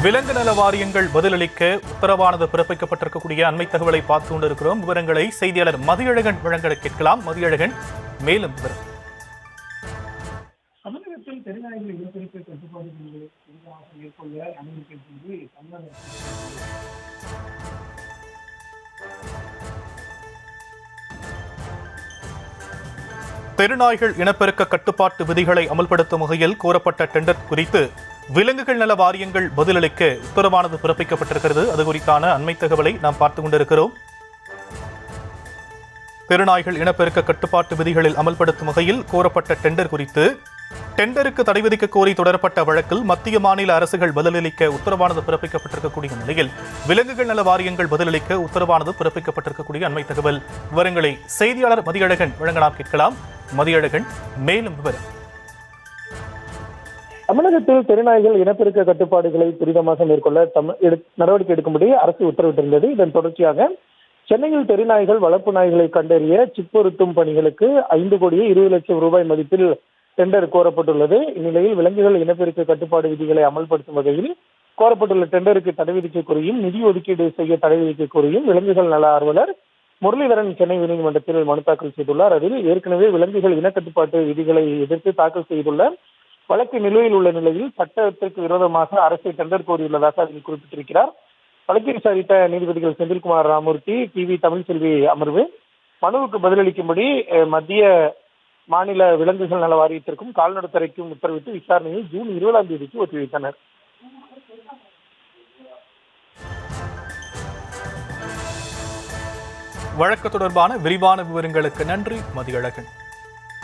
விலங்கு நல வாரியங்கள் பதிலளிக்க உத்தரவானது பிறப்பிக்கப்பட்டிருக்கக்கூடிய அண்மை தகவலை பார்த்து கொண்டிருக்கிறோம். விவரங்களை செய்தியாளர் மதியழகன் வழங்க கேட்கலாம். மதியழகன், மேலும் விவரம். தமிழகத்தில் தெருநாய்கள் இனப்பெருக்க கட்டுப்பாடுகளை மேற்கொள்ள அனுமதி தெருநாய்கள் இனப்பெருக்க கட்டுப்பாட்டு விதிகளை அமல்படுத்தும் வகையில் கோரப்பட்ட டெண்டர் குறித்து விலங்குகள் நல வாரியங்கள் பதிலளிக்க உத்தரவானது பிறப்பிக்கப்பட்டிருக்கிறது. அது குறித்தான அண்மை தகவலை நாம் பார்த்துக் கொண்டிருக்கிறோம். தெருநாய்கள் இனப்பெருக்க கட்டுப்பாட்டு விதிகளில் அமல்படுத்தும் வகையில் கோரப்பட்ட டெண்டர் குறித்து டெண்டருக்கு தடை விதிக்க கோரி தொடரப்பட்ட வழக்கில் மத்திய மாநில அரசுகள் பதிலளிக்க உத்தரவானது பிறப்பிக்கப்பட்டிருக்கக்கூடிய நிலையில் விலங்குகள் நல வாரியங்கள் பதிலளிக்க உத்தரவானது பிறப்பிக்கப்பட்டிருக்கக்கூடிய அண்மை தகவல். விவரங்களை செய்தியாளர் மதியழகன் வழங்கலாம் கேட்கலாம். மதியழகன், மேலும் விவரம். தமிழகத்தில் தெருநாய்கள் இனப்பெருக்க கட்டுப்பாடுகளை துரிதமாக மேற்கொள்ள நடவடிக்கை எடுக்கும்படி அரசு உத்தரவிட்டிருந்தது. இதன் தொடர்ச்சியாக சென்னையில் தெருநாய்கள் வளர்ப்பு நாய்களை கண்டறிய சிப் பொருத்தும் பணிகளுக்கு 5,20,00,000 ரூபாய் மதிப்பில் டெண்டர் கோரப்பட்டுள்ளது. இந்நிலையில் விலங்குகள் இனப்பெருக்க கட்டுப்பாடு விதிகளை அமல்படுத்தும் வகையில் கோரப்பட்டுள்ள டெண்டருக்கு தடை விதிக்க கோரியும் நிதி ஒதுக்கீடு செய்ய தடை விதிக்க கோரியும் விலங்குகள் நல ஆர்வலர் முரளிதரன் சென்னை உயர்நீதிமன்றத்தில் மனு தாக்கல் செய்துள்ளார். அதில் ஏற்கனவே விலங்குகள் இனக்கட்டுப்பாட்டு விதிகளை எதிர்த்து தாக்கல் செய்துள்ள வழக்கு நிலுவையில் உள்ள நிலையில் சட்டத்திற்கு விரோதமாக அரசை டெண்டர் கோரியுள்ளதாக அதில் குறிப்பிட்டிருக்கிறார். வழக்கை விசாரித்த நீதிபதிகள் செந்தில்குமார் ராமூர்த்தி, டிவி தமிழ்செல்வி அமர்வு மனுவுக்கு பதிலளிக்கும்படி மத்திய மாநில விலங்குகள் நல வாரியத்திற்கும் கால்நடைத்துறைக்கும் உத்தரவிட்டு விசாரணையை ஜூன் 20ஆம் தேதிக்கு ஒத்திவைத்தனர். வழக்கு தொடர்பான விரிவான விவரங்களுக்கு நன்றி மதியழகன்.